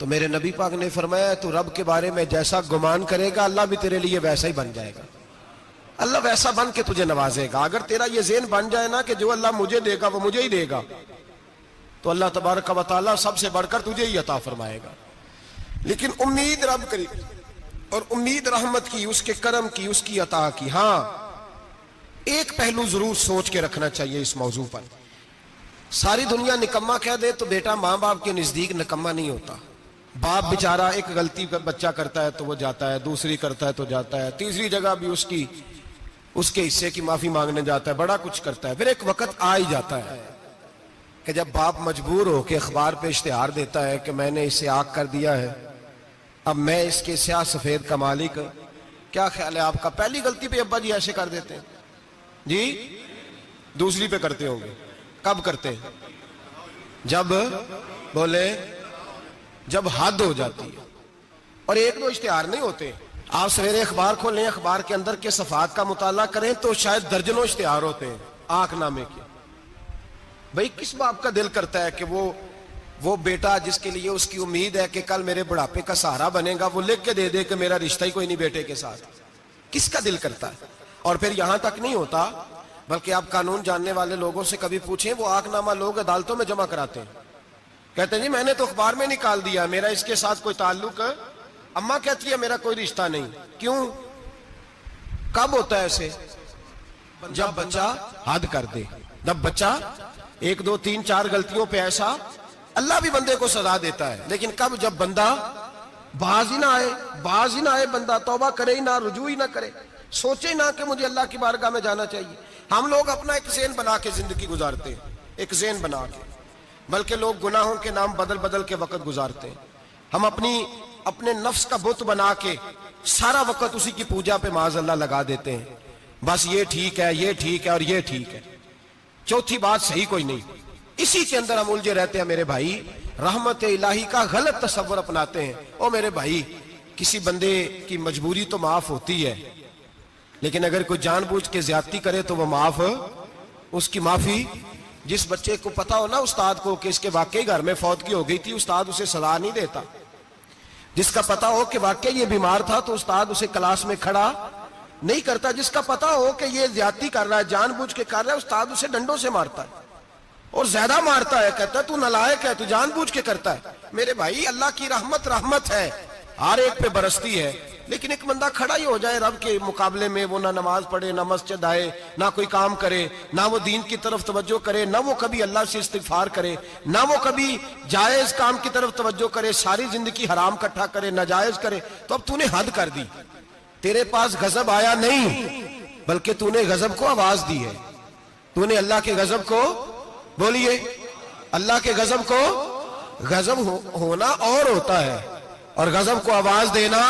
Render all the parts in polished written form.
تو میرے نبی پاک نے فرمایا تو رب کے بارے میں جیسا گمان کرے گا اللہ بھی تیرے لیے ویسا ہی بن جائے گا، اللہ ویسا بن کے تجھے نوازے گا۔ اگر تیرا یہ ذہن بن جائے نا کہ جو اللہ مجھے دے گا وہ مجھے ہی دے گا، تو اللہ تبارک و تعالیٰ سب سے بڑھ کر تجھے ہی عطا فرمائے گا۔ لیکن امید رب کری اور امید رحمت کی، اس کے کرم کی، اس کی عطا کی۔ ہاں ایک پہلو ضرور سوچ کے رکھنا چاہیے اس موضوع پر، ساری دنیا نکما کہہ دے تو بیٹا ماں باپ کے نزدیک نکما نہیں ہوتا۔ باپ بیچارہ ایک غلطی بچہ کرتا ہے تو وہ جاتا ہے، دوسری کرتا ہے تو جاتا ہے، تیسری جگہ بھی اس کے حصے کی معافی مانگنے جاتا ہے، بڑا کچھ کرتا ہے، پھر ایک وقت آ ہی جاتا ہے کہ جب باپ مجبور ہو کے اخبار پہ اشتہار دیتا ہے کہ میں نے اسے آگ کر دیا ہے، اب میں اس کے سیاہ سفید کا مالک۔ کیا خیال ہے آپ کا؟ پہلی غلطی پہ ابا جی ایسے کر دیتے ہیں جی، دوسری پہ کرتے ہوں گے، کب کرتے ہیں؟ جب بولے جب حد ہو جاتی ہے۔ اور ایک دو اشتہار نہیں ہوتے، آپ سویرے اخبار کھولیں، اخبار کے اندر کے صفحات کا مطالعہ کریں تو شاید درجنوں اشتہار ہوتے ہیں آنکھ نامے کے۔ بھئی کس باپ کا دل کرتا ہے کہ وہ بیٹا جس کے لیے اس کی امید ہے کہ کل میرے بڑھاپے کا سہارا بنے گا، وہ لکھ کے دے دے کہ میرا رشتہ ہی کوئی نہیں بیٹے کے ساتھ؟ کس کا دل کرتا ہے؟ اور پھر یہاں تک نہیں ہوتا، بلکہ آپ قانون جاننے والے لوگوں سے کبھی پوچھیں، وہ آنکھ نامہ لوگ عدالتوں میں جمع کراتے ہیں، کہتے ہیں جی میں نے تو اخبار میں نکال دیا، میرا اس کے ساتھ کوئی تعلق، اماں کہتی ہے میرا کوئی رشتہ نہیں۔ کیوں؟ کب ہوتا ہے ایسے؟ جب بچہ حد کر دے، جب بچہ ایک دو تین چار غلطیوں پہ ایسا، اللہ بھی بندے کو سزا دیتا ہے، لیکن کب؟ جب بندہ باز ہی نہ آئے بندہ، توبہ کرے ہی نہ، رجوع ہی نہ کرے، سوچے نہ کہ مجھے اللہ کی بارگاہ میں جانا چاہیے۔ ہم لوگ اپنا ایک ذہن بنا کے زندگی گزارتے ہیں، ایک ذہن بنا کے، بلکہ لوگ گناہوں کے نام بدل کے وقت گزارتے ہیں۔ ہم اپنے نفس کا بت بنا کے سارا وقت اسی کی پوجا پہ معاذ اللہ لگا دیتے ہیں، بس یہ ٹھیک ہے، یہ ٹھیک ہے اور یہ ٹھیک ہے، چوتھی بات صحیح کوئی نہیں۔ اسی کے اندر ہم الجھے رہتے ہیں میرے بھائی، رحمت الہی کا غلط تصور اپناتے ہیں۔ او میرے بھائی، کسی بندے کی مجبوری تو معاف ہوتی ہے، لیکن اگر کوئی جان بوجھ کے زیادتی کرے تو وہ معاف، اس کی معافی، جس بچے کو پتا ہو نا استاد کو کہ اس کے واقعی گھر میں فوتگی ہو گئی تھی، استاد اسے سزا نہیں دیتا۔ جس کا پتا ہو کہ واقعی یہ بیمار تھا تو استاد اسے کلاس میں کھڑا نہیں کرتا۔ جس کا پتا ہو کہ یہ زیادتی کر رہا ہے، جان بوجھ کے کر رہا ہے، استاد اسے ڈنڈوں سے مارتا ہے اور زیادہ مارتا ہے، کہتا ہے تو نالائق ہے، تو جان بوجھ کے کرتا ہے۔ میرے بھائی اللہ کی رحمت ہے، ہر ایک پہ برستی ہے، لیکن ایک بندہ کھڑا ہی ہو جائے رب کے مقابلے میں، وہ نہ نماز پڑھے، نہ مسجد آئے، نہ کوئی کام کرے، نہ وہ دین کی طرف توجہ کرے، نہ وہ کبھی اللہ سے استغفار کرے، نہ وہ کبھی جائز کام کی طرف توجہ کرے، ساری زندگی حرام کٹھا کرے، ناجائز کرے، تو اب تو نے حد کر دی۔ تیرے پاس غضب آیا نہیں، بلکہ تو نے غضب کو آواز دی ہے۔ تو نے اللہ کے غضب کو، بولیے، اللہ کے غضب کو، غضب ہونا اور ہوتا ہے اور غضب کو آواز دینا،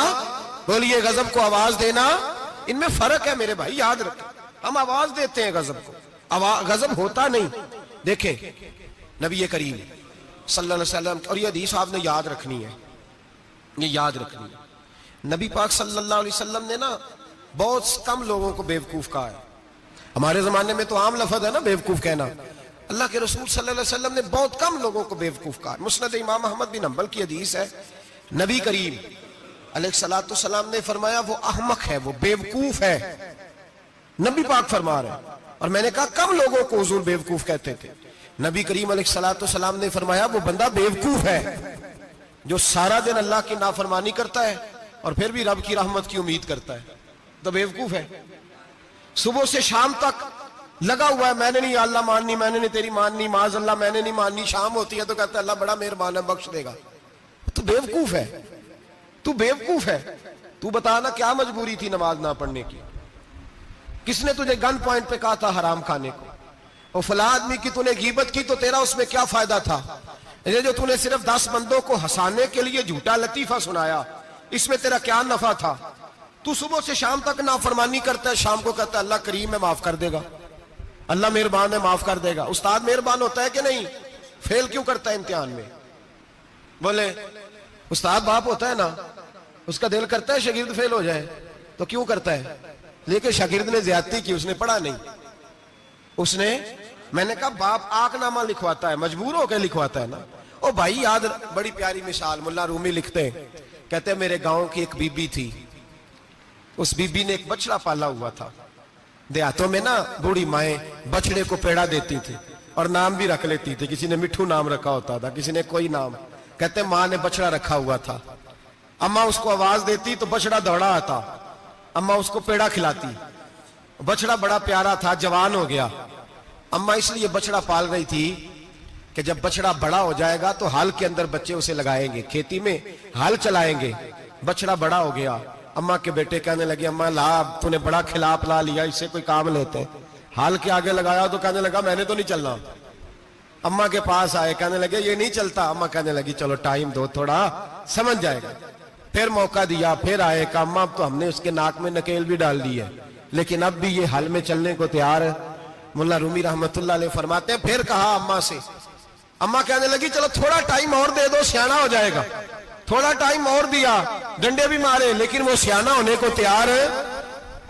بولیے، غضب کو آواز دینا، ان میں فرق ہے میرے بھائی، یاد رکھیں۔ ہم آواز دیتے ہیں غضب کو، غضب ہوتا نہیں۔ دیکھیں نبی کریم صلی اللہ علیہ وسلم، اور یہ حدیث آپ نے یاد رکھنی ہے، یہ یاد رکھنی ہے۔ نبی پاک صلی اللہ علیہ وسلم نے نا بہت کم لوگوں کو بیوقوف کہا ہے۔ ہمارے زمانے میں تو عام لفظ ہے نا بیوقوف کہنا، اللہ کے رسول صلی اللہ علیہ وسلم نے بہت کم لوگوں کو بیوقوف کہا۔ مسند امام احمد بن حنبل کی حدیث ہے، نبی کریم علیہ الصلوۃ والسلام نے فرمایا وہ احمق ہے، وہ بیوقوف ہے، نبی پاک فرما رہے ہیں۔ اور میں نے کہا کم لوگوں کو حضور بیوقوف کہتے تھے۔ نبی کریم علیہ الصلوۃ والسلام نے فرمایا وہ بندہ بیوقوف ہے جو سارا دن اللہ کی نافرمانی کرتا ہے اور پھر بھی رب کی رحمت کی امید کرتا ہے، تو بیوقوف ہے۔ صبح سے شام تک لگا ہوا ہے، میں نے نہیں اللہ ماننی، میں نے نہیں تیری ماننی، معاذ اللہ میں نے نہیں ماننی، شام ہوتی ہے تو کہتا ہے اللہ بڑا مہربان ہے بخش دے گا۔ تو بیوقوف ہے، تو بیوقوف ہے۔ تو بتانا کیا مجبوری تھی نماز نہ پڑھنے کی؟ کس نے تجھے گن پوائنٹ پہ کہا تھا حرام کھانے کو؟ اور فلاں آدمی کی تو نے غیبت کی تو تیرا اس میں کیا فائدہ تھا؟ یہ جو تو نے صرف 10 بندوں کو ہنسانے کے لیے جھوٹا لطیفہ سنایا، اس میں تیرا کیا نفع تھا؟ تو صبح سے شام تک نافرمانی کرتا ہے، شام کو کہتا ہے اللہ کریم ہے معاف کر دے گا، اللہ مہربان ہے معاف کر دے گا۔ استاد مہربان ہوتا ہے کہ نہیں؟ فیل کیوں کرتا ہے امتحان میں؟ بولے استاد باپ ہوتا ہے نا، اس کا دل کرتا ہے شاگرد فیل ہو جائے، تو کیوں کرتا ہے؟ لیکن شاگرد نے زیادتی کی، اس نے پڑھا نہیں، اس نے، میں نے کہا باپ آنکھ نامہ لکھواتا ہے، مجبور ہو کے لکھواتا ہے نا، او بھائی یاد، بڑی پیاری مثال ملا رومی لکھتے ہیں، کہتے ہیں میرے گاؤں کی ایک بی بی تھی، اس بی بی نے ایک بچڑا پالا ہوا تھا۔ دیہاتوں میں نا بوڑھی مائیں بچڑے کو پیڑا دیتی تھی اور نام بھی رکھ لیتی تھی، کسی نے مٹھو نام رکھا ہوتا تھا، کسی نے کوئی نام۔ کہتے ہیں ماں نے بچڑا رکھا ہوا تھا، اماں اس کو آواز دیتی تو بچڑا دوڑا آتا، اماں اس کو پیڑا کھلاتی، بچڑا بڑا پیارا تھا، جوان ہو گیا۔ اماں اس لیے بچڑا پال رہی تھی کہ جب بچڑا بڑا ہو جائے گا تو ہل کے اندر بچے اسے لگائیں گے، کھیتی میں ہل چلائیں گے۔ بچڑا بڑا ہو گیا، اماں کے بیٹے کہنے لگے اماں لا، تو نے بڑا کھلا پلا لیا، اس سے کوئی کام لیتے ہیں۔ ہل کے آگے لگایا تو کہنے لگا میں نے تو نہیں چلنا۔ اماں کے پاس آئے، کہنے لگے یہ نہیں چلتا۔ اماں کہنے لگی چلو ٹائم دو تھوڑا، سمجھ جائے گا۔ پھر موقع دیا، پھر آئے، کہا اماں اب تو ہم نے اس کے ناک میں نکیل بھی ڈال دی ہے، لیکن اب بھی یہ ہل میں چلنے کو تیار ہے۔ ملا رومی رحمت اللہ علیہ فرماتے ہیں پھر کہا اماں سے، اماں کہنے لگی چلو تھوڑا ٹائم اور دے دو، سیانا ہو جائے گا۔ تھوڑا ٹائم اور دیا، ڈنڈے بھی مارے، لیکن وہ سیانا ہونے کو تیار ہے۔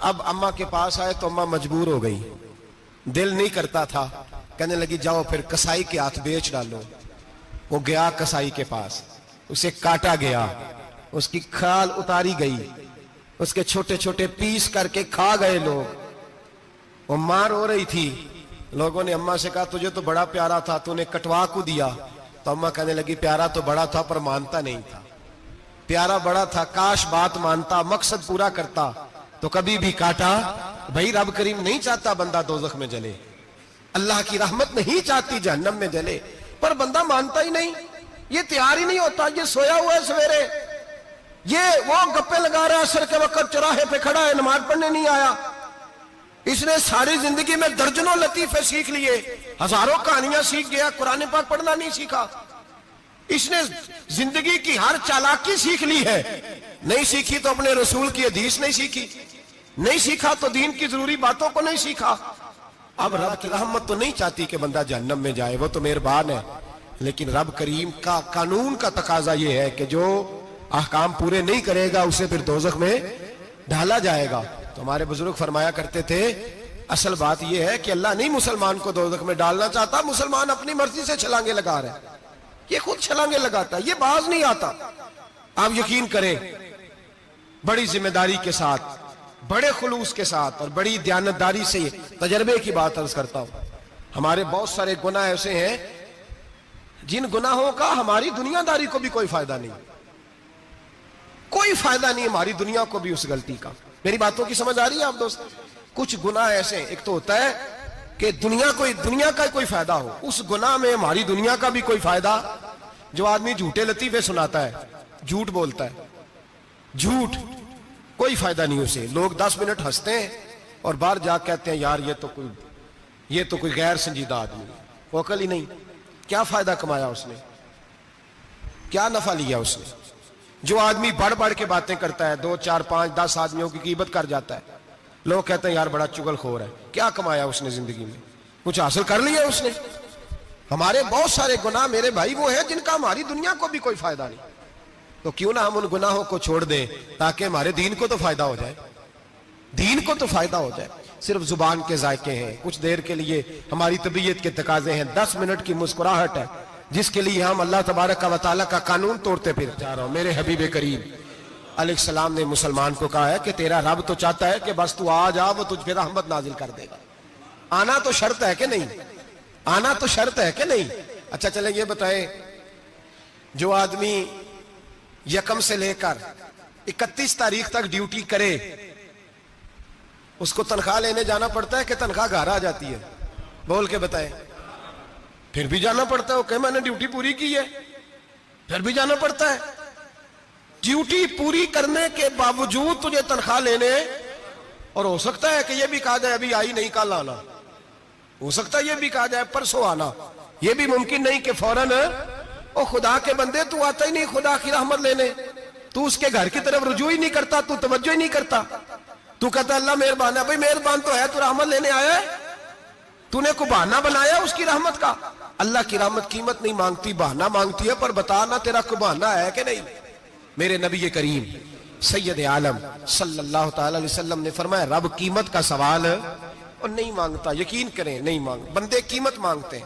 اب اماں کے پاس آئے تو اماں مجبور ہو گئی، دل نہیں کرتا تھا، کہنے لگی جاؤ پھر کسائی کے ہاتھ بیچ ڈالو۔ وہ گیا کسائی کے پاس، اسے کاٹا گیا، اس کی کھال اتاری گئی، اس کے چھوٹے چھوٹے پیس کر کے کھا گئے لوگ۔ وہ ماں رو رہی تھی، لوگوں نے اماں سے کہا تجھے تو بڑا پیارا تھا، تو نے کٹوا کو دیا۔ تو اماں کہنے لگی پیارا تو بڑا تھا پر مانتا نہیں تھا، پیارا بڑا تھا، کاش بات مانتا، مقصد پورا کرتا تو کبھی بھی کاٹا۔ بھائی رب کریم نہیں چاہتا بندہ دوزخ میں جلے، اللہ کی رحمت نہیں چاہتی جہنم میں جلے، پر بندہ مانتا ہی نہیں، یہ تیار ہی نہیں ہوتا۔ یہ سویا ہوا ہے سویرے، یہ وہ گپے لگا رہا ہے عصر کے وقت، چوراہے پہ کھڑا ہے، نماز پڑھنے نہیں آیا۔ اس نے ساری زندگی میں درجنوں لطیفے سیکھ لیے، ہزاروں کہانیاں سیکھ گیا، قرآن پاک پڑھنا نہیں سیکھا۔ اس نے زندگی کی ہر چالاکی سیکھ لی ہے، نہیں سیکھی تو اپنے رسول کی حدیث نہیں سیکھی، نہیں سیکھا تو دین کی ضروری باتوں کو نہیں سیکھا۔ اب رب کی رحمت تو نہیں چاہتی کہ بندہ جہنم میں جائے، وہ تو مہربان ہے، لیکن رب کریم کا قانون کا تقاضا یہ ہے کہ جو احکام پورے نہیں کرے گا اسے پھر دوزخ میں ڈالا جائے گا۔ تو ہمارے بزرگ فرمایا کرتے تھے اصل بات یہ ہے کہ اللہ نہیں مسلمان کو دوزخ میں ڈالنا چاہتا، مسلمان اپنی مرضی سے چھلانگے لگا رہے ہیں، یہ خود چھلانگے لگاتا ہے، یہ باز نہیں آتا۔ آپ یقین کریں بڑی ذمہ داری کے ساتھ، بڑے خلوص کے ساتھ اور بڑی دیانتداری سے تجربے کی بات عرض کرتا ہوں، ہمارے بہت سارے گناہ ایسے ہیں جن گناہوں کا ہماری دنیا داری کو بھی کوئی فائدہ نہیں، کوئی فائدہ نہیں ہماری دنیا کو بھی اس غلطی کا۔ میری باتوں کی سمجھ آ رہی ہے آپ دوست؟ کچھ گناہ ایسے ہیں، ایک تو ہوتا ہے کہ دنیا کا کوئی فائدہ ہو، اس گناہ میں ہماری دنیا کا بھی کوئی فائدہ۔ جو آدمی جھوٹے لطیفے سناتا ہے، جھوٹ بولتا ہے، جھوٹ کوئی فائدہ نہیں اسے، لوگ 10 منٹ ہنستے ہیں اور باہر جا کہتے ہیں یار یہ تو کوئی غیر سنجیدہ آدمی، وہ عقل ہی نہیں، کیا فائدہ کمایا اس نے، کیا نفع لیا اس نے۔ جو آدمی بڑھ بڑھ کے باتیں کرتا ہے، 2 4 5 10 آدمیوں کی غیبت کر جاتا ہے، لوگ کہتے ہیں یار بڑا چغل خور ہے، کیا کمایا اس نے زندگی میں، کچھ حاصل کر لیا اس نے۔ ہمارے بہت سارے گناہ میرے بھائی وہ ہیں جن کا ہماری دنیا کو بھی کوئی فائدہ نہیں، تو کیوں نہ ہم ان گناہوں کو چھوڑ دیں تاکہ ہمارے دین کو تو فائدہ ہو جائے، دین کو تو فائدہ ہو جائے۔ صرف زبان کے ذائقے ہیں، کچھ دیر کے لیے ہماری طبیعت کے تقاضے ہیں، 10 منٹ کی مسکراہٹ ہے جس کے لیے ہم اللہ تبارک و تعالیٰ کا قانون توڑتے پھر جا رہا ہوں۔ میرے حبیب کریم علیہ السلام نے مسلمان کو کہا ہے کہ تیرا رب تو چاہتا ہے کہ بس تو آ جا، وہ تجھ پہ رحمت نازل کر دے گا۔ آنا تو شرط ہے کہ نہیں؟ آنا تو شرط ہے کہ نہیں؟ اچھا چلیں یہ بتائیں، جو آدمی 1 سے لے کر 31 تاریخ تک ڈیوٹی کرے اس کو تنخواہ لینے جانا پڑتا ہے کہ تنخواہ گھر آ جاتی ہے؟ بول کے بتائیں۔ پھر بھی جانا پڑتا ہے، وہ کہ میں نے ڈیوٹی پوری کی ہے، پھر بھی جانا پڑتا ہے۔ ڈیوٹی پوری کرنے کے باوجود تجھے تنخواہ لینے، اور ہو سکتا ہے کہ یہ بھی کہا جائے ابھی آئی نہیں کل آنا، ہو سکتا ہے یہ بھی کہا جائے پرسوں آنا، یہ بھی ممکن نہیں کہ فوراً او خدا کے بندے تو آتا ہی نہیں خدا کی رحمت لینے، تو اس کے گھر کی طرف رجوع ہی نہیں کرتا، تو توجہ ہی نہیں کرتا، تو کہتا اللہ مہربان ہے۔ بھائی مہربان تو ہے، تو رحمت لینے آیا ہے، تو نے کو بہانہ بنایا اس کی رحمت کا؟ اللہ کی رحمت قیمت نہیں مانگتی، بہانہ مانگتی ہے، پر بتا نا تیرا کو بہانہ ہے کہ نہیں؟ میرے نبی کریم سید عالم صلی اللہ تعالی علیہ وسلم نے فرمایا رب قیمت کا سوال اور نہیں مانگتا، یقین کریں نہیں مانگ، بندے قیمت مانگتے ہیں،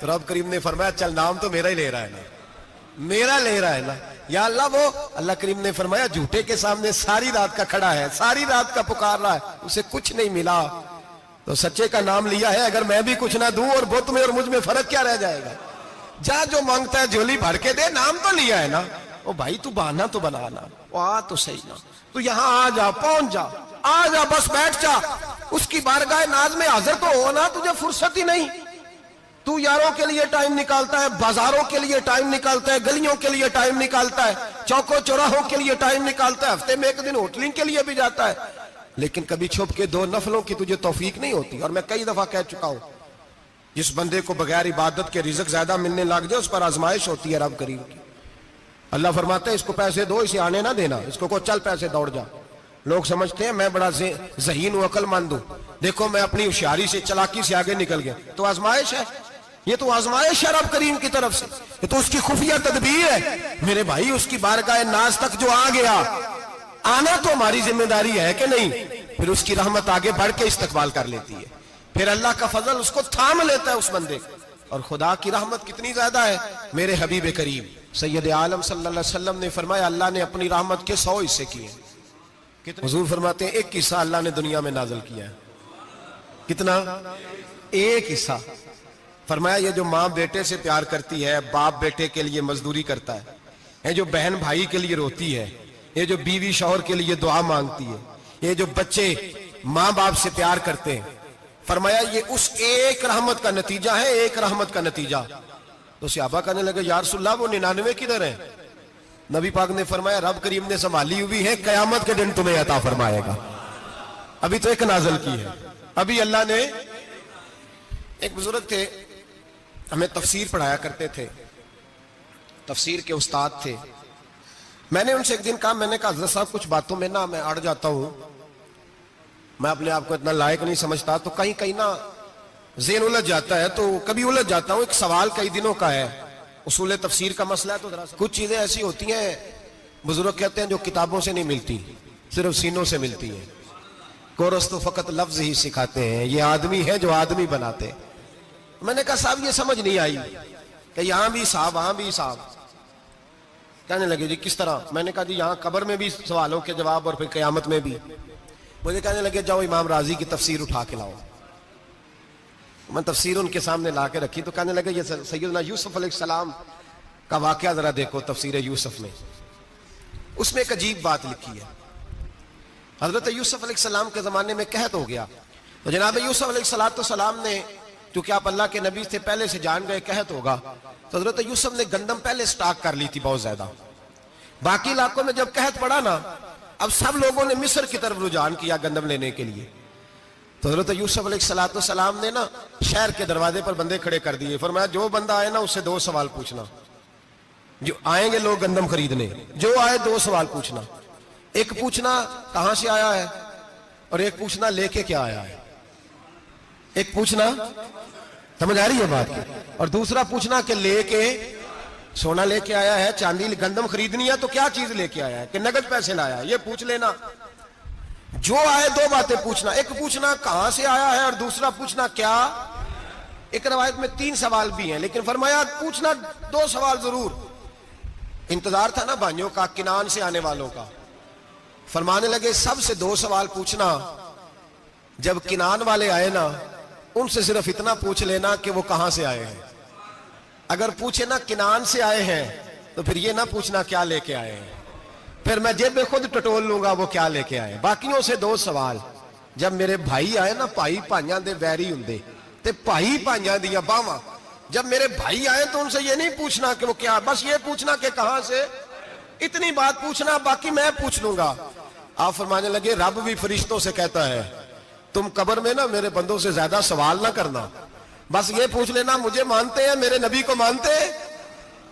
تو رب کریم نے فرمایا چل نام تو میرا ہی لے رہا ہے نا، میرا لے رہا ہے نا یا اللہ وہ. اللہ کریم نے فرمایا جھوٹے کے سامنے ساری رات کا کھڑا ہے، ساری رات کا پکار رہا ہے، اسے کچھ نہیں ملا تو سچے کا نام لیا ہے. اگر میں بھی کچھ نہ دوں اور بت میں اور مجھ میں فرق کیا رہ جائے گا؟ جا جو مانگتا ہے جھولی بھر کے دے، نام تو لیا ہے نا. او بھائی تو بہانا تو بنانا، آ تو صحیح نا، تو یہاں آ جا، پہنچ جا، آ جا، بس بیٹھ جا، اس کی بارگاہ ناز میں حاضر تو ہو نا. تجھے فرصت ہی نہیں، تو یاروں کے لیے ٹائم نکالتا ہے، بازاروں کے لیے ٹائم نکالتا ہے، گلیوں کے لیے ٹائم نکالتا ہے، چوکوں چوراہوں کے لیے ٹائم نکالتا ہے، ہفتے میں ایک دن ہوٹلنگ کے لیے بھی جاتا ہے، لیکن کبھی چھپ کے 2 نفلوں کی تجھے توفیق نہیں ہوتی. اور میں کئی دفعہ کہہ چکا ہوں جس بندے کو بغیر عبادت کے رزق زیادہ ملنے لگ جائے اس پر آزمائش ہوتی ہے رب کریم کی. اللہ فرماتا ہے اس کو پیسے دو، اسے آنے نہ دینا، اس کو چل پیسے دوڑ جا. لوگ سمجھتے ہیں میں بڑا ذہین و عقل مند ہوں، دیکھو میں اپنی ہوشیاری سے چلاکی سے آگے نکل گیا. تو آزمائش ہے، یہ تو آزمائش ہے رب کریم کی طرف سے، یہ تو اس کی خفیہ تدبیر ہے. میرے بھائی اس کی بارگاہ ناز تک جو آ گیا، آنا تو ہماری ذمہ داری ہے کہ نہیں؟ پھر اس کی رحمت آگے بڑھ کے استقبال کر لیتی ہے، پھر اللہ کا فضل اس کو تھام لیتا ہے اس بندے کو. اور خدا کی رحمت کتنی زیادہ ہے. میرے حبیب کریم سید عالم صلی اللہ علیہ وسلم نے فرمایا اللہ نے اپنی رحمت کے 100 حصے کیے. حضور فرماتے ہیں ایک حصہ اللہ نے دنیا میں نازل کیا ہے. کتنا؟ ایک حصہ. فرمایا یہ جو ماں بیٹے سے پیار کرتی ہے، باپ بیٹے کے لیے مزدوری کرتا ہے، یہ جو بہن بھائی کے لیے روتی ہے، یہ جو بیوی شوہر کے لیے دعا مانگتی ہے، یہ جو بچے ماں باپ سے پیار کرتے ہیں، فرمایا یہ اس ایک رحمت کا نتیجہ ہے، ایک رحمت کا نتیجہ. تو صحابہ کہنے لگے یا رسول اللہ وہ 99 کدھر ہیں؟ نبی پاک نے فرمایا رب کریم نے سنبھالی ہوئی ہے، قیامت کے دن تمہیں عطا فرمائے گا. ابھی تو ایک نازل کی ہے، ابھی اللہ نے. ایک بزرگ تھے ہمیں تفسیر پڑھایا کرتے تھے، تفسیر کے استاد تھے. میں نے ان سے ایک دن کہا، میں نے کہا حضرت صاحب کچھ باتوں میں نا میں اڑ جاتا ہوں، میں اپنے آپ کو اتنا لائق نہیں سمجھتا، تو کہیں کہیں نا ذہن الجھ جاتا ہے، تو کبھی الجھ جاتا ہوں. ایک سوال کئی دنوں کا ہے، اصول تفسیر کا مسئلہ ہے، تو ذرا کچھ چیزیں ایسی ہوتی ہیں بزرگ کہتے ہیں جو کتابوں سے نہیں ملتی، صرف سینوں سے ملتی ہیں. کورس تو فقط لفظ ہی سکھاتے ہیں، یہ آدمی ہے جو آدمی بناتے. میں نے کہا صاحب یہ سمجھ نہیں آئی کہ یہاں بھی صاحب وہاں بھی صاحب. کہنے لگے جی کس طرح؟ میں نے کہا جی یہاں قبر میں بھی سوالوں کے جواب اور پھر قیامت میں بھی. مجھے کہنے لگے جاؤ امام راضی کی تفسیر اٹھا کے لاؤ. میں تفسیر ان کے سامنے لا کے رکھی تو کہنے لگے یہ سیدنا یوسف علیہ السلام کا واقعہ ذرا دیکھو تفسیر یوسف میں. اس میں ایک عجیب بات لکھی ہے. حضرت یوسف علیہ السلام کے زمانے میں قحط ہو گیا تو جناب یوسف علیہ السلام نے، کیونکہ آپ اللہ کے نبی سے پہلے سے جان گئے قحط ہوگا، تو حضرت یوسف نے گندم پہلے سٹاک کر لی تھی بہت زیادہ. باقی علاقوں میں جب قحط پڑا نا، اب سب لوگوں نے مصر کی طرف رجحان کیا گندم لینے کے لیے. تو حضرت یوسف علیہ السلام نے نا شہر کے دروازے پر بندے کھڑے کر دیے. فرمایا جو بندہ آئے نا اس سے 2 سوال پوچھنا. جو آئیں گے لوگ گندم خریدنے، جو آئے 2 سوال پوچھنا. ایک پوچھنا کہاں سے آیا ہے، اور ایک پوچھنا لے کے کیا آیا ہے. ایک پوچھنا، سمجھ آ رہی ہے بات کی، اور دوسرا پوچھنا کہ لے کے سونا لے کے آیا ہے، چاندی گندم خریدنی ہے تو کیا چیز لے کے آیا ہے، کہ نگد پیسے لایا ہے، یہ پوچھ لینا. جو آئے 2 باتیں پوچھنا. ایک پوچھنا کہاں سے آیا ہے اور دوسرا پوچھنا کیا. ایک روایت میں 3 سوال بھی ہیں، لیکن فرمایا پوچھنا 2 سوال ضرور. انتظار تھا نا بھائیوں کا کنان سے آنے والوں کا. فرمانے لگے سب سے 2 سوال پوچھنا. جب کنان والے آئے نا ان سے صرف اتنا پوچھ لینا کہ وہ کہاں سے آئے ہیں. اگر پوچھے نا کنان سے آئے ہیں تو پھر یہ نہ پوچھنا کیا لے کے آئے ہیں، پھر میں جیب میں خود ٹٹول لوں گا وہ کیا لے کے آئے. باقیوں سے 2 سوال. جب میرے بھائی آئے نا، بھائی بھائیاں دے ویری ہوندے تے بھائی بھائیاں دیاں باواں، جب میرے بھائی آئے تو ان سے یہ نہیں پوچھنا کہ وہ کیا، بس یہ پوچھنا کہ کہاں سے. اتنی بات پوچھنا، باقی میں پوچھ لوں گا. آپ فرمانے لگے رب بھی فرشتوں سے کہتا ہے تم قبر میں نا میرے بندوں سے زیادہ سوال نہ کرنا، بس یہ پوچھ لینا مجھے مانتے ہیں، میرے نبی کو مانتے ہیں.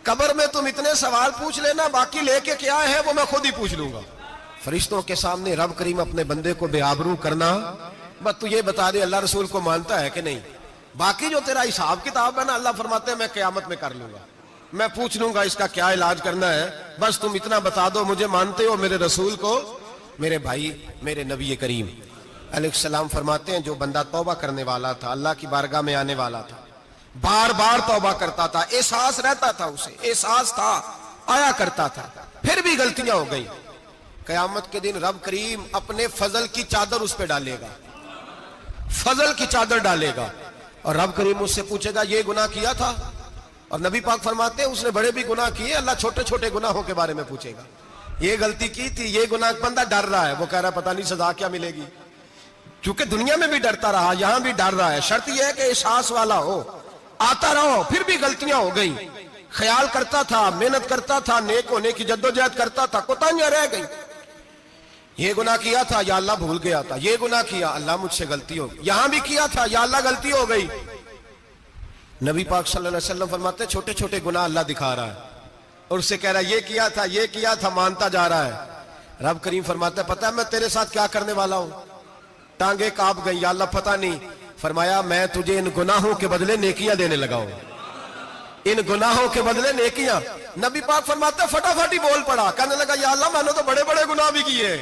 قبر میں تم اتنے سوال پوچھ لینا، باقی لے کے کیا ہے وہ میں خود ہی پوچھ لوں گا. فرشتوں کے سامنے رب کریم اپنے بندے کو بے آبرو کرنا. بس تو یہ بتا دے اللہ رسول کو مانتا ہے کہ نہیں. باقی جو تیرا حساب کتاب ہے نا، اللہ فرماتے ہیں میں قیامت میں کر لوں گا، میں پوچھ لوں گا اس کا کیا علاج کرنا ہے. بس تم اتنا بتا دو مجھے مانتے ہو، میرے رسول کو، میرے بھائی، میرے نبی کریم علیہ السلام. فرماتے ہیں جو بندہ توبہ کرنے والا تھا، اللہ کی بارگاہ میں آنے والا تھا، بار بار توبہ کرتا تھا, احساس رہتا تھا, اسے احساس تھا, آیا کرتا تھا, پھر بھی غلطیاں ہو گئی. قیامت کے دن رب کریم اپنے فضل کی چادر اس پہ ڈالے گا, فضل کی چادر ڈالے گا, اور رب کریم اس سے پوچھے گا یہ گناہ کیا تھا. اور نبی پاک فرماتے ہیں اس نے بڑے بھی گناہ کیے, اللہ چھوٹے چھوٹے گناہوں کے بارے میں پوچھے گا. یہ غلطی کی تھی, یہ گناہ, بندہ ڈر رہا ہے, وہ کہہ رہا ہے پتہ نہیں سزا کیا ملے گی, کیونکہ دنیا میں بھی ڈرتا رہا, یہاں بھی ڈر رہا ہے. شرط یہ ہے کہ احساس والا ہو, آتا رہو. پھر بھی غلطیاں ہو گئی, خیال کرتا تھا, محنت کرتا تھا, نیک ہونے کی جدوجہد کرتا تھا, کوتاہیاں رہ گئی. یہ گناہ کیا تھا یا اللہ بھول گیا تھا, یہ گناہ کیا اللہ مجھ سے غلطی ہو گئی, یہاں بھی کیا تھا یا اللہ غلطی ہو گئی. نبی پاک صلی اللہ علیہ وسلم فرماتے ہیں چھوٹے چھوٹے گناہ اللہ دکھا رہا ہے, اور اس سے کہہ رہا ہے یہ کیا تھا, مانتا جا رہا ہے. رب کریم فرماتا ہے پتہ ہے میں تیرے ساتھ کیا کرنے والا ہوں, ٹانگیں کانپ گئی, یا اللہ پتہ نہیں. فرمایا میں تجھے ان گناہوں کے بدلے نیکیاں دینے لگا ہوں, ان گناہوں کے بدلے نیکیاں. نبی پاک فرماتا ہے فٹافٹ ہی بول پڑا, کہنے لگا یا اللہ میں نے تو بڑے بڑے گناہ بھی کیے,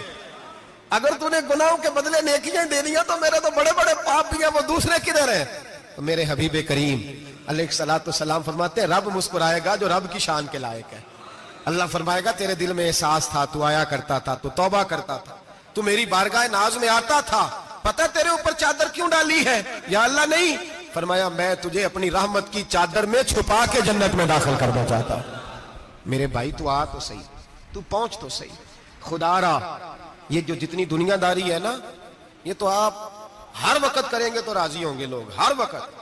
اگر تو نے گناہوں کے بدلے نیکیاں دے دیا تو میرے تو بڑے بڑے پاپ بھی ہیں, وہ دوسرے کدھر ہیں. تو میرے حبیب کریم علیہ الصلوۃ والسلام فرماتے ہیں رب مسکرائے گا جو رب کی شان کے لائق ہے. اللہ فرمائے گا تیرے دل میں احساس تھا, تو آیا کرتا تھا, تو توبہ کرتا تھا, تو میری بارگاہ ناز میں آتا تھا, پتہ تیرے اوپر چادر کیوں ڈالی ہے؟ یا اللہ نہیں. فرمایا میں تجھے اپنی رحمت کی چادر میں چھپا کے جنت میں داخل کرنا چاہتا ہوں. میرے بھائی تو آ تو صحیح, تو پہنچ تو صحیح. خدا را یہ جو جتنی دنیا داری ہے نا, یہ تو آپ ہر وقت کریں گے تو راضی ہوں گے لوگ, ہر وقت.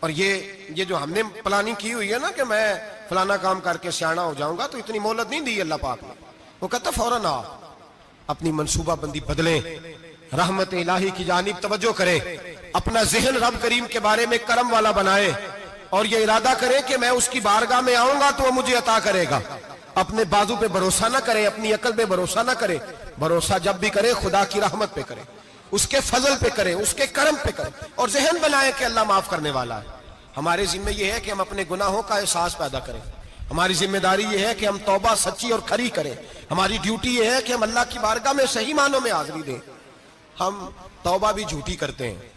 اور یہ جو ہم نے پلاننگ کی ہوئی ہے نا کہ میں فلانا کام کر کے سیانا ہو جاؤں گا, تو اتنی مہلت نہیں دی اللہ پاک نے. وہ کہتا فوراً آ, اپنی منصوبہ بندی بدلیں, رحمت الہی کی جانب توجہ کرے, اپنا ذہن رب کریم کے بارے میں کرم والا بنائے, اور یہ ارادہ کرے کہ میں اس کی بارگاہ میں آؤں گا تو وہ مجھے عطا کرے گا. اپنے بازو پہ بھروسہ نہ کرے, اپنی عقل پہ بھروسہ نہ کرے, بھروسہ جب بھی کرے خدا کی رحمت پہ کرے, اس کے فضل پہ کرے, اس کے کرم پہ کرے, اور ذہن بنائے کہ اللہ معاف کرنے والا ہے. ہمارے ذمہ یہ ہے کہ ہم اپنے گناہوں کا احساس پیدا کریں, ہماری ذمہ داری یہ ہے کہ ہم توبہ سچی اور کھری کریں, ہماری ڈیوٹی یہ ہے کہ ہم اللہ کی بارگاہ میں صحیح معنوں میں حاضری دیں. ہم توبہ بھی جھوٹی کرتے ہیں,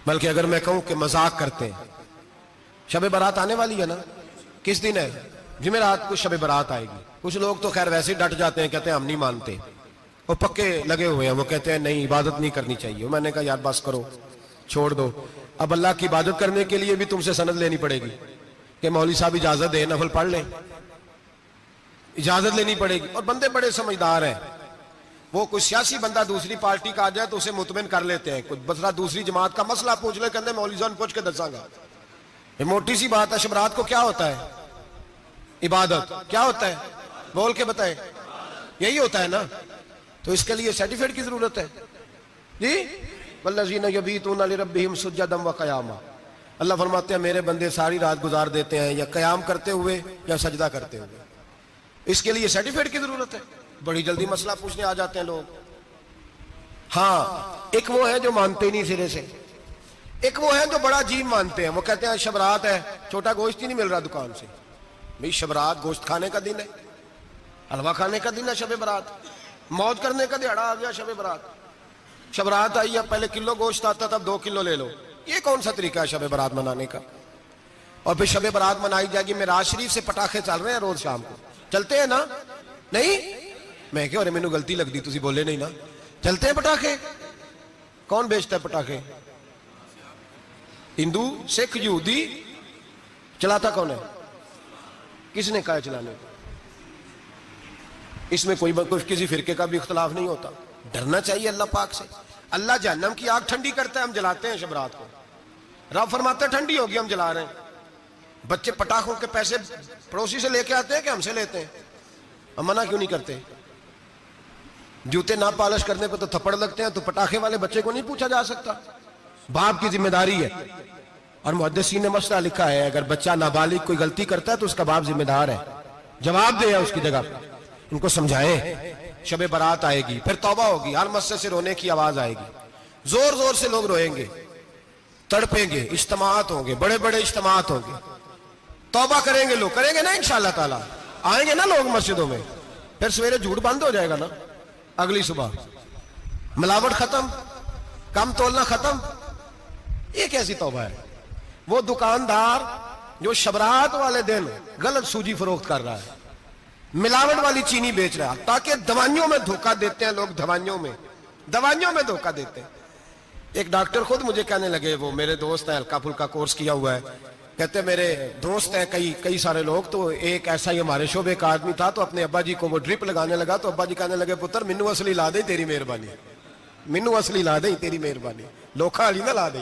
بلکہ اگر میں کہوں کہ مذاق کرتے ہیں. شب برات آنے والی ہے نا, کس دن ہے؟ جمعرات کو شب برات آئے گی. کچھ لوگ تو خیر ویسے ڈٹ جاتے ہیں, کہتے ہیں ہم نہیں مانتے, وہ پکے لگے ہوئے ہیں, وہ کہتے ہیں نہیں عبادت نہیں کرنی چاہیے. میں نے کہا یار بس کرو, چھوڑ دو. اب اللہ کی عبادت کرنے کے لیے بھی تم سے سند لینی پڑے گی کہ مولوی صاحب اجازت دیں, نفل پڑھ لیں, اجازت لینی پڑے گی. اور بندے بڑے سمجھدار ہیں, وہ کوئی سیاسی بندہ دوسری پارٹی کا آ جائے تو اسے مطمئن کر لیتے ہیں. کچھ بسرا دوسری جماعت کا مسئلہ پوچھ لے, کہتے ہیں مولوی صاحب پوچھ کے دساں گا. یہ موٹی سی بات ہے. شب رات کو کیا ہوتا ہے؟ عبادت. کیا ہوتا ہے؟ بول کے بتائیں. یہی ہوتا ہے نا. تو اس کے لیے سرٹیفکیٹ کی ضرورت ہے جی. والذین یبیتون لربہم سجدا وقیاما. اللہ فرماتے ہیں میرے بندے ساری رات گزار دیتے ہیں یا قیام کرتے ہوئے یا سجدہ کرتے ہوئے. اس کے لیے سرٹیفکیٹ کی ضرورت ہے. بڑی جلدی مسئلہ پوچھنے آ جاتے ہیں لوگ. ہاں, ایک وہ ہے جو مانتے ہی نہیں سرے سے, ایک وہ ہے جو بڑا عجیب مانتے ہیں. وہ کہتے ہیں شب رات ہے, چھوٹا گوشت ہی نہیں مل رہا دکان سے. بھئی شب رات گوشت کھانے کا دن ہے, حلوہ کھانے کا دن ہے شب برات, موج کرنے کا دیہڑا آ گیا شب برات. شب رات آئی, اب پہلے کلو گوشت آتا تھا, اب 2 کلو لے لو. یہ کون سا طریقہ ہے شب برات منانے کا؟ اور پھر شب برات منائی جائے گی. معراج شریف سے پٹاخے چل رہے ہیں روز شام کو, چلتے ہیں نا؟ نہیں, میں کہ مینو غلطی لگتی تسی بولے نہیں نا. چلتے ہیں پٹاخے. کون بیچتا ہے پٹاخے؟ ہندو, سکھ, یہودی. چلاتا کون ہے؟ کس نے کہا چلانے کو؟ اس میں کوئی کسی فرقے کا بھی اختلاف نہیں ہوتا. ڈرنا چاہیے اللہ پاک سے. اللہ جہنم کی آگ ٹھنڈی کرتا ہے, ہم جلاتے ہیں شب رات کو. رب فرماتے ہیں ٹھنڈی ہوگی, ہم جلا رہے ہیں. بچے پٹاخوں کے پیسے پڑوسی سے لے کے آتے ہیں کہ ہم سے لیتے ہیں؟ ہم منع کیوں نہیں کرتے؟ جوتے نہ پالش کرنے پہ تو تھپڑ لگتے ہیں, تو پٹاخے والے بچے کو نہیں پوچھا جا سکتا؟ باپ کی ذمہ داری ہے. اور محدثین نے مسئلہ لکھا ہے, اگر بچہ نابالغ کوئی غلطی کرتا ہے تو اس کا باپ ذمہ دار ہے, جواب دے اس کی جگہ. ان کو سمجھائیں. شب برات آئے گی, پھر توبہ ہوگی, ہر مسجد سے رونے کی آواز آئے گی, زور زور سے لوگ روئیں گے, تڑپیں گے, اجتماعات ہوں گے, بڑے بڑے اجتماعات ہوں گے, توبہ کریں گے لوگ, کریں گے نا انشاءاللہ تعالی. آئیں گے نا لوگ مسجدوں میں, پھر سویرے جھوٹ بند ہو جائے گا نا, اگلی صبح ملاوٹ ختم, کم تولنا ختم. یہ کیسی توبہ ہے؟ وہ دکاندار جو شبرات والے دن غلط سوجی فروخت کر رہا ہے، ملاوٹ والی چینی بیچ رہا ہے، تاکہ دوائیوں میں دھوکہ دیتے ہیں لوگ، دوائیوں میں دھوکہ دیتے ہیں۔ ایک ڈاکٹر خود مجھے کہنے لگے، وہ میرے دوست ہیں، ہلکا پھلکا کورس کیا ہوا ہے، کہتے میرے دوست ہیں کئی سارے لوگ، تو ایک ایسا ہی ہمارے شعبے کا آدمی تھا، تو اپنے ابا جی کو وہ ڈرپ لگانے لگا، تو ابا جی کہنے لگے پتر مینو اصلی لا دے تیری مہربانی، مینو اصلی لا دے تیری مہربانی، لوکھا علی نہ لا دے۔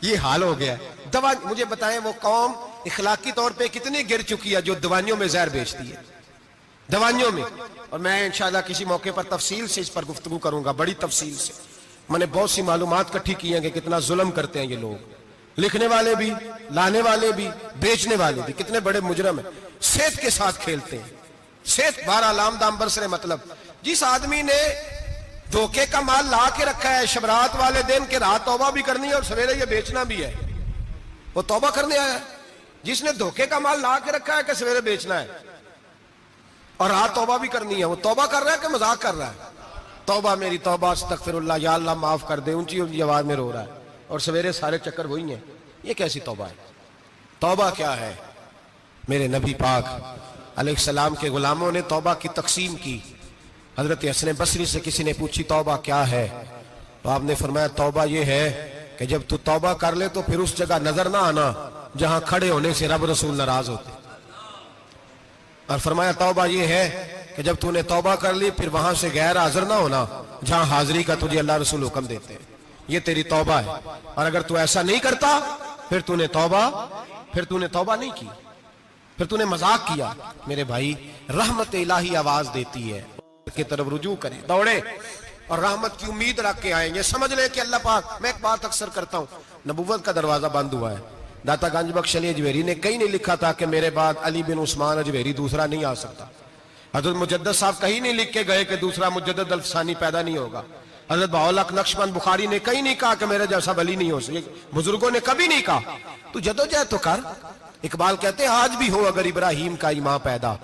یہ حال ہو گیا ہے۔ مجھے بتائیں وہ قوم اخلاقی طور پہ کتنی گر چکی ہے جو دوائیوں میں زہر بیچتی ہے، دوائیوں میں۔ اور میں انشاءاللہ کسی موقع پر تفصیل سے اس پر گفتگو کروں گا، بڑی تفصیل سے۔ میں نے بہت سی معلومات کٹھی کی ہیں کہ کتنا ظلم کرتے ہیں یہ لوگ، لکھنے والے بھی، لانے والے بھی، بیچنے والے بھی، کتنے بڑے مجرم ہیں، صحت کے ساتھ کھیلتے ہیں۔ صحت بہرحال لام دام برسرے مطلب جس آدمی نے دھوکے کا مال لا کے رکھا ہے شبرات والے دن کے رات توبہ بھی کرنی ہے اور سویرے یہ بیچنا بھی ہے، وہ توبہ کرنے آیا ہے۔ جس نے دھوکے کا مال لا کے رکھا ہے کہ سویرے بیچنا ہے اور رات توبہ بھی کرنی ہے، وہ توبہ کر رہا ہے کہ مذاق کر رہا ہے؟ توبہ میری توبہ، استغفر اللہ، یا اللہ معاف کر دے، اونچی اونچی آواز میں رو رہا ہے، اور سویرے سارے چکر وہی ہیں۔ یہ کیسی توبہ ہے؟ توبہ کیا ہے؟ میرے نبی پاک علیہ السلام کے غلاموں نے توبہ کی تقسیم کی۔ حضرت حسن بصری سے کسی نے پوچھی توبہ کیا ہے، تو آپ نے فرمایا توبہ یہ ہے کہ جب تو توبہ کر لے تو پھر اس جگہ نظر نہ آنا جہاں کھڑے ہونے سے رب رسول ناراض ہوتے، اور فرمایا توبہ یہ ہے کہ جب تو نے توبہ کر لی پھر وہاں سے غیر حاضر نہ ہونا جہاں حاضری کا تجھے اللہ رسول حکم دیتے ہیں، یہ تیری توبہ ہے۔ اور اگر تو ایسا نہیں کرتا پھر تو نے توبہ نہیں کی، پھر تو نے مذاق کیا۔ میرے بھائی رحمت الہی آواز دیتی ہے کی طرف رجوع کریں، دوڑے اور رحمت کی امید رکھ کے آئیں گے۔ سمجھ لیں کہ اللہ پاک، میں ایک بات اکثر کرتا ہوں، نبوت کا دروازہ بند ہوا ہے۔ داتا گنج بخش علی اجویری نے کہیں نہیں لکھا تھا کہ میرے بعد علی بن عثمان اجویری دوسرا نہیں آ سکتا۔ حضرت مجدد صاحب کہیں نہیں لکھ کے گئے کہ دوسرا مجدد الفسانی پیدا نہیں ہوگا۔ حضرت بہاءالحق نقشبند بخاری نے کہیں نہیں کہا کہ میرے جیسا ولی نہیں ہو سکے، بزرگوں نے کبھی نہیں کہا۔ تو جدوجہد تو کر۔ اقبال کہتے ہیں آج بھی ہو اگر ابراہیم کا ایمان پیدا،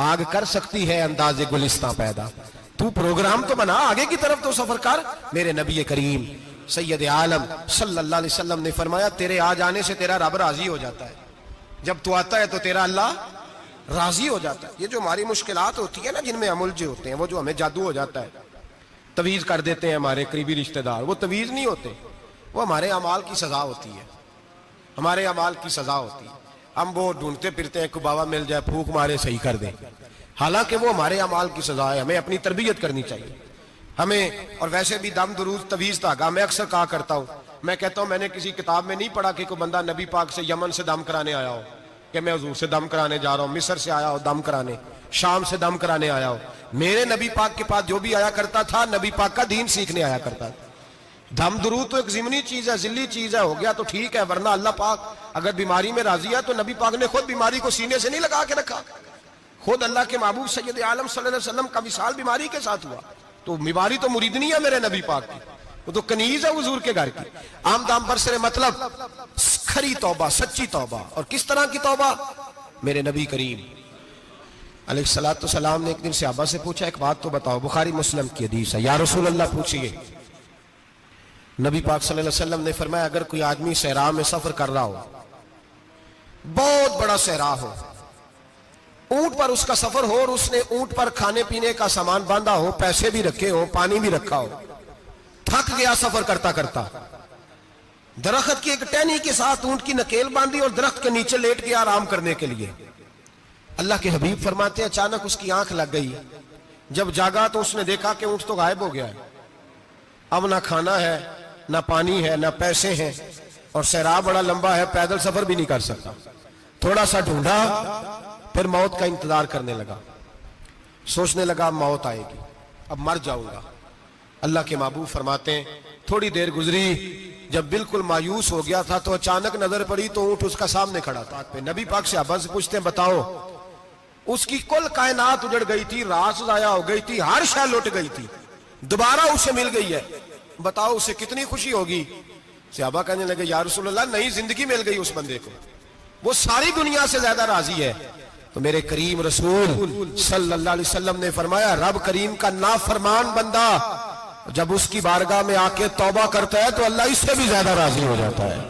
آگ کر سکتی ہے انداز گلستاں پیدا۔ تو پروگرام تو بنا، آگے کی طرف تو سفر کر۔ میرے نبی کریم سید عالم صلی اللہ علیہ وسلم نے فرمایا تیرے آ جانے سے تیرا رب راضی ہو جاتا ہے، جب تو آتا ہے تو تیرا اللہ راضی ہو جاتا ہے۔ یہ جو ہماری مشکلات ہوتی ہے نا، جن میں ہم الجھے ہوتے ہیں، وہ جو ہمیں جادو ہو جاتا ہے، تویز کر دیتے ہیں ہمارے قریبی رشتہ دار، وہ تویز نہیں ہوتے، وہ ہمارے اعمال کی سزا ہوتی ہے، ہمارے اعمال کی سزا ہوتی ہے۔ ہم وہ ڈھونڈتے پھرتے ہیں کہ بابا مل جائے پھونک مارے صحیح کر دیں، حالانکہ وہ ہمارے اعمال کی سزا ہے۔ ہمیں اپنی تربیت کرنی چاہیے ہمیں۔ اور ویسے بھی دم درود تویز دھاگا میں اکثر کہا کرتا ہوں، میں کہتا ہوں میں نے کسی کتاب میں نہیں پڑھا کہ کوئی بندہ نبی پاک سے یمن سے دم کرانے آیا ہو کہ میں حضور سے دم کرانے جا رہا ہوں، مصر سے آیا ہو دم کرانے، شام سے دم کرانے آیا ہو۔ میرے نبی پاک کے پاس جو بھی آیا کرتا تھا نبی پاک کا دین سیکھنے آیا کرتا تھا۔ دم درود تو ایک ضمنی چیز ہے، ذلی چیز ہے، ہو گیا تو ٹھیک ہے، ورنہ اللہ پاک اگر بیماری میں راضی ہے تو نبی پاک نے خود بیماری کو سینے سے نہیں لگا کے رکھا، خود اللہ کے محبوب سید عالم صلی اللہ علیہ وسلم کا وصال بیماری کے ساتھ ہوا، تو بیماری تو مریدنی ہے میرے نبی پاک کی، وہ تو کنیز ہے حضور کے گھر کی۔ عام دام برسر مطلب کھری توبہ، سچی توبہ۔ اور کس طرح کی توبہ؟ میرے نبی کریم علیہ السلام نے ایک دن صحابہ سے پوچھا ایک بات تو بتاؤ، بخاری مسلم کی حدیث ہے، یا رسول اللہ پوچھئے۔ نبی پاک صلی اللہ علیہ وسلم نے فرمایا اگر کوئی آدمی صحرا میں سفر کر رہا ہو، بہت بڑا صحرا ہو، اونٹ پر اس کا سفر ہو اور اس نے اونٹ پر کھانے پینے کا سامان باندھا ہو، پیسے بھی رکھے ہو، پانی بھی رکھا ہو، تھک گیا سفر کرتا کرتا، درخت کی ایک ٹہنی کے ساتھ اونٹ کی نکیل باندھی اور درخت کے نیچے لیٹ گیا آرام کرنے کے لیے۔ اللہ کے حبیب فرماتے ہیں اچانک اس کی آنکھ لگ گئی، جب جاگا تو اس نے دیکھا کہ اونٹ تو غائب ہو گیا ہے، اب نہ کھانا ہے، نہ پانی ہے، نہ پیسے ہیں، اور صحرا بڑا لمبا ہے، پیدل سفر بھی نہیں کر سکتا۔ تھوڑا سا ڈھونڈا، پھر موت کا انتظار کرنے لگا، سوچنے لگا اب موت آئے گی، اب مر جاؤں گا۔ اللہ کے محبوب فرماتے ہیں تھوڑی دیر گزری، جب بالکل مایوس ہو گیا تھا تو اچانک نظر پڑی تو اونٹ اس کا سامنے کھڑا تھا۔ نبی پاک سے صحابہ سے پوچھتے ہیں بتاؤ، اس کی کل کائنات اجڑ گئی تھی، راس ضائع ہو گئی تھی، ہر شے لٹ گئی تھی، دوبارہ اسے مل گئی ہے، بتاؤ اسے کتنی خوشی ہوگی؟ صحابہ کہنے لگے یا رسول اللہ نئی زندگی مل گئی اس بندے کو، وہ ساری دنیا سے زیادہ راضی ہے۔ تو میرے کریم رسول صلی اللہ علیہ وسلم نے فرمایا رب کریم کا نافرمان بندہ جب اس کی بارگاہ میں آ کے توبہ کرتا ہے تو اللہ اس سے بھی زیادہ راضی ہو جاتا ہے۔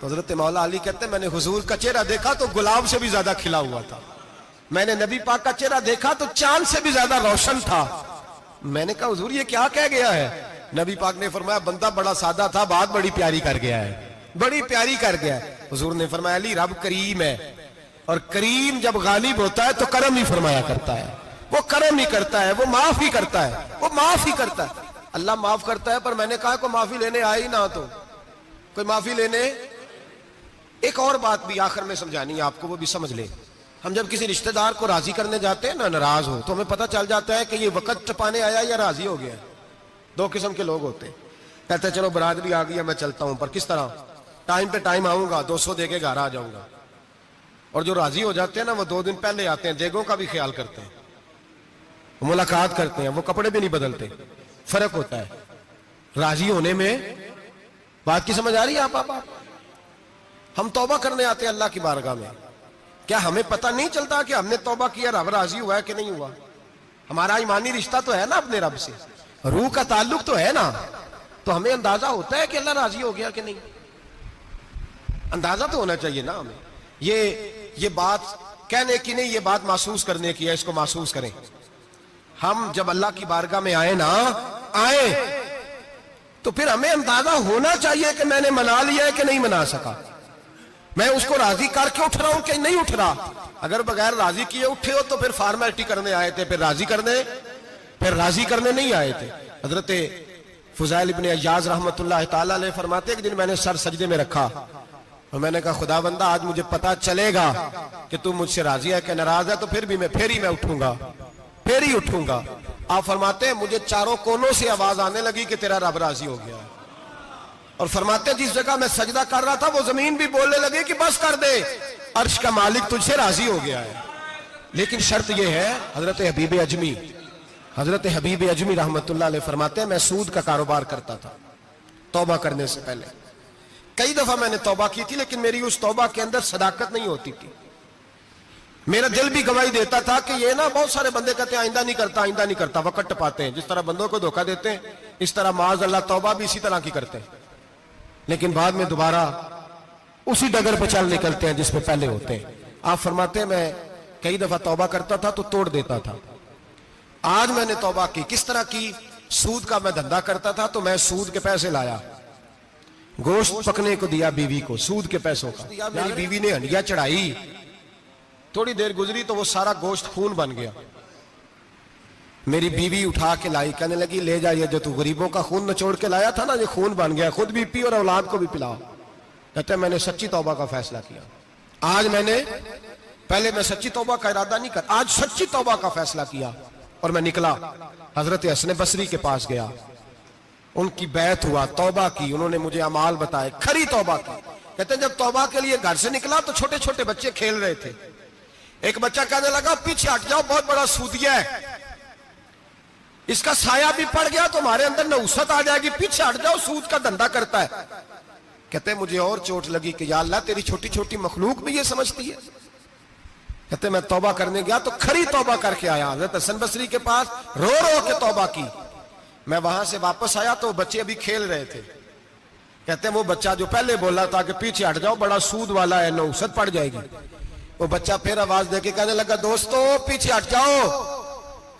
تو حضرت مولا علی کہتے ہیں میں نے حضور کا چہرہ دیکھا تو گلاب سے بھی زیادہ کھلا ہوا تھا، میں نے نبی پاک کا چہرہ دیکھا تو چاند سے بھی زیادہ روشن تھا۔ میں نے کہا حضور یہ کیا کہہ گیا ہے؟ نبی پاک نے فرمایا بندہ بڑا سادہ تھا، بات بڑی پیاری کر گیا ہے، بڑی پیاری کر گیا ہے۔ حضور نے فرمایا علی رب کریم ہے، اور کریم جب غالب ہوتا ہے تو کرم ہی فرمایا کرتا ہے، وہ کرم ہی کرتا ہے، وہ معاف ہی کرتا ہے، وہ معاف ہی کرتا ہے۔ اللہ معاف کرتا ہے، پر میں نے کہا کوئی معافی لینے آئے ہی نہ، تو کوئی معافی لینے۔ ایک اور بات بھی آخر میں سمجھانی ہے آپ کو، وہ بھی سمجھ لیں۔ ہم جب کسی رشتہ دار کو راضی کرنے جاتے ہیں نا، ناراض ہو، تو ہمیں پتہ چل جاتا ہے کہ یہ وقت ٹپانے آیا یا راضی ہو گیا ہے۔ دو قسم کے لوگ ہوتے ہیں، کہتے ہیں چلو برادری آ گئی ہے میں چلتا ہوں، پر کس طرح؟ ٹائم پہ ٹائم آؤں گا، 200 دے کے گھر آ جاؤں گا۔ اور جو راضی ہو جاتے ہیں نا، وہ 2 دن پہلے آتے ہیں، دیگوں کا بھی خیال کرتے ہیں، ملاقات کرتے ہیں، وہ کپڑے بھی نہیں بدلتے۔ فرق ہوتا ہے راضی ہونے میں۔ بات کی سمجھ آ رہی ہے آپ؟ ہم توبہ کرنے آتے ہیں اللہ کی بارگاہ میں، کیا ہمیں پتہ نہیں چلتا کہ ہم نے توبہ کیا، رب راضی ہوا ہے کہ نہیں ہوا؟ ہمارا ایمانی رشتہ تو ہے نا اپنے رب سے، روح کا تعلق تو ہے نا، تو ہمیں اندازہ ہوتا ہے کہ اللہ راضی ہو گیا کہ نہیں۔ اندازہ تو ہونا چاہیے نا ہمیں۔ یہ بات کہنے کی نہیں، یہ بات محسوس کرنے کی ہے، اس کو محسوس کریں۔ ہم جب اللہ کی بارگاہ میں آئے تو پھر ہمیں اندازہ ہونا چاہیے کہ میں نے منا لیا ہے کہ نہیں منا سکا، میں اس کو راضی کر کے اٹھ رہا ہوں کہ نہیں اٹھ رہا۔ اگر بغیر راضی کیے اٹھے ہو تو پھر فارمیلٹی کرنے آئے تھے، پھر راضی کرنے نہیں آئے تھے۔ حضرت فضیل ابن عیاض رحمۃ اللہ تعالی علیہ فرماتے ایک دن میں نے سر سجدے میں رکھا اور میں نے کہا خدا بندہ آج مجھے پتا چلے گا کہ تو مجھ سے راضی ہے کہ ناراض ہے، تو پھر ہی میں اٹھوں گا۔ آپ فرماتے ہیں مجھے چاروں کونوں سے آواز آنے لگی کہ تیرا رب راضی ہو گیا ہے، اور فرماتے ہیں جس جگہ میں سجدہ کر رہا تھا وہ زمین بھی بولنے لگی کہ بس کر دے، عرش کا مالک تجھ سے راضی ہو گیا ہے۔ لیکن شرط یہ ہے، حضرت حبیب اجمی رحمت اللہ علیہ فرماتے ہیں میں سود کا کاروبار کرتا تھا توبہ کرنے سے پہلے، کئی دفعہ میں نے توبہ کی تھی، لیکن میری اس توبہ کے اندر صداقت نہیں ہوتی تھی۔ میرا دل بھی گواہی دیتا تھا کہ یہ نا بہت سارے بندے کہتے ہیں آئندہ نہیں کرتا، وقت ٹپاتے ہیں، جس طرح بندوں کو دھوکہ دیتے ہیں اس طرح معاذ اللہ توبہ بھی اسی طرح کی کرتے ہیں، لیکن بعد میں دوبارہ اسی ڈگر پہ چل نکلتے ہیں جس پہ پہلے ہوتے ہیں۔ آپ فرماتے ہیں میں کئی دفعہ توبہ کرتا تھا تو توڑ دیتا تھا۔ آج میں نے توبہ کی، کس طرح کی؟ سود کا میں دھندا کرتا تھا تو میں سود کے پیسے لایا، گوشت پکنے کو دیا بیوی کو، سود کے پیسوں کا، میری بیوی نے ہنڈیا چڑھائی، تھوڑی دیر گزری تو وہ سارا گوشت خون بن گیا۔ میری بیوی اٹھا کے لائی، کہنے لگی لے جا یہ جو تو غریبوں کا خون نچوڑ کے لایا تھا نا، یہ خون بن گیا، خود بھی پی اور اولاد کو بھی پلاؤ۔ کہتے ہیں میں نے سچی توبہ کا فیصلہ کیا، آج پہلے میں سچی توبہ کا ارادہ نہیں کرتا، آج سچی توبہ کا فیصلہ کیا، اور میں نکلا حضرت حسن بصری کے پاس گیا، ان کی بیعت ہوا، توبہ کی، انہوں نے مجھے اعمال بتائے، کھری توبہ کی۔ کہتے ہیں جب توبہ کے لیے گھر سے نکلا تو چھوٹے چھوٹے بچے کھیل رہے تھے، ایک بچہ کہنے لگا پیچھے ہٹ جاؤ بہت بڑا سودیا ہے، اس کا سایہ بھی پڑ گیا تو ہمارے اندر نحوست آ جائے گی، پیچھے ہٹ جاؤ سود کا دھندا کرتا ہے۔ کہتے ہیں مجھے اور چوٹ لگی کہ یا اللہ تیری چھوٹی چھوٹی مخلوق بھی یہ سمجھتی ہے۔ کہتے ہیں میں توبہ کرنے گیا تو کھری توبہ کر کے آیا، حضرت حسن بصری کے پاس رو کے توبہ کی۔ میں وہاں سے واپس آیا تو بچے ابھی کھیل رہے تھے، کہتے ہیں وہ بچہ جو پہلے بولا تھا کہ پیچھے ہٹ جاؤ بڑا سود والا ہے نحوست پڑ جائے گی، وہ بچہ پھر آواز دے کے کہنے لگا دوستو پیچھے ہٹ جاؤ،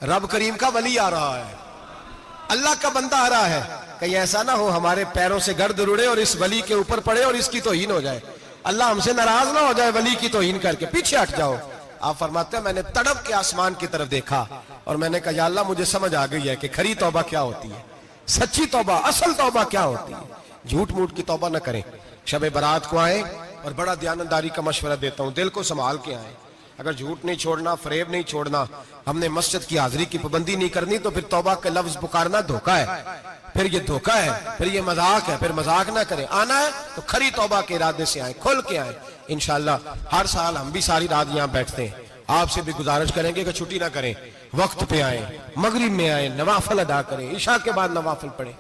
رب کریم کا ولی آ رہا ہے، اللہ کا بندہ آ رہا ہے، کہیں ایسا نہ ہو ہمارے پیروں سے گرد اڑے اور اس ولی کے اوپر پڑے اور اس کی توہین ہو جائے، اللہ ہم سے ناراض نہ ہو جائے ولی کی توہین کر کے، پیچھے ہٹ جاؤ۔ آپ فرماتے ہیں میں نے تڑپ کے آسمان کی طرف دیکھا اور میں نے کہا یا اللہ مجھے سمجھ آ گئی ہے کہ کھری توبہ کیا ہوتی ہے، سچی توبہ، اصل توبہ کیا ہوتی ہے۔ جھوٹ موٹ کی توبہ نہ کریں، شب برات کو آئیں، اور بڑا دیانتداری کا مشورہ دیتا ہوں دل کو سنبھال کے آئیں، اگر جھوٹ نہیں چھوڑنا، فریب نہیں چھوڑنا، ہم نے مسجد کی حاضری کی پابندی نہیں کرنی تو پھر توبہ کے لفظ پکارنا دھوکہ ہے، پھر یہ دھوکہ ہے، پھر یہ مذاق ہے، پھر مذاق نہ کریں، آنا ہے تو کھری توبہ کے ارادے سے آئیں، کھل کے آئیں۔ انشاءاللہ ہر سال ہم بھی ساری رات یہاں بیٹھتے ہیں، آپ سے بھی گزارش کریں گے کہ چھٹی نہ کریں، وقت پہ آئیں، مغرب میں آئیں، نوافل ادا کریں، عشاء کے بعد نوافل پڑھیں۔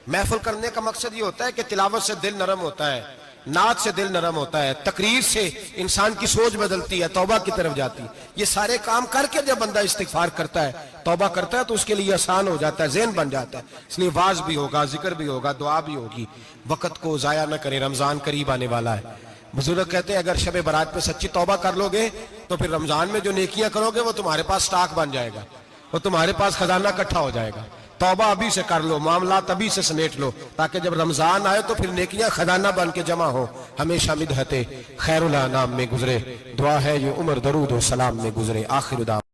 محفل کرنے کا مقصد یہ ہوتا ہے کہ تلاوت سے دل نرم ہوتا ہے، نعت سے دل نرم ہوتا ہے، تقریر سے انسان کی سوچ بدلتی ہے، توبہ کی طرف جاتی ہے۔ یہ سارے کام کر کے جب بندہ استغفار کرتا ہے، توبہ کرتا ہے، تو اس کے لیے آسان ہو جاتا ہے، ذہن بن جاتا ہے۔ اس لیے واعظ بھی ہوگا، ذکر بھی ہوگا، دعا بھی ہوگی۔ وقت کو ضائع نہ کریں، رمضان قریب آنے والا ہے۔ بزرگ کہتے ہیں اگر شب برات پہ سچی توبہ کر لو گے تو پھر رمضان میں جو نیکیاں کرو گے وہ تمہارے پاس سٹاک بن جائے گا، وہ تمہارے پاس خزانہ اکٹھا ہو جائے گا۔ توبہ ابھی سے کر لو، معاملات ابھی سے سمیٹ لو، تاکہ جب رمضان آئے تو پھر نیکیاں خزانہ بن کے جمع ہو۔ ہمیشہ مدحت خیر الانام میں گزرے، دعا ہے یہ عمر درود و سلام میں گزرے۔ آخر دعوانا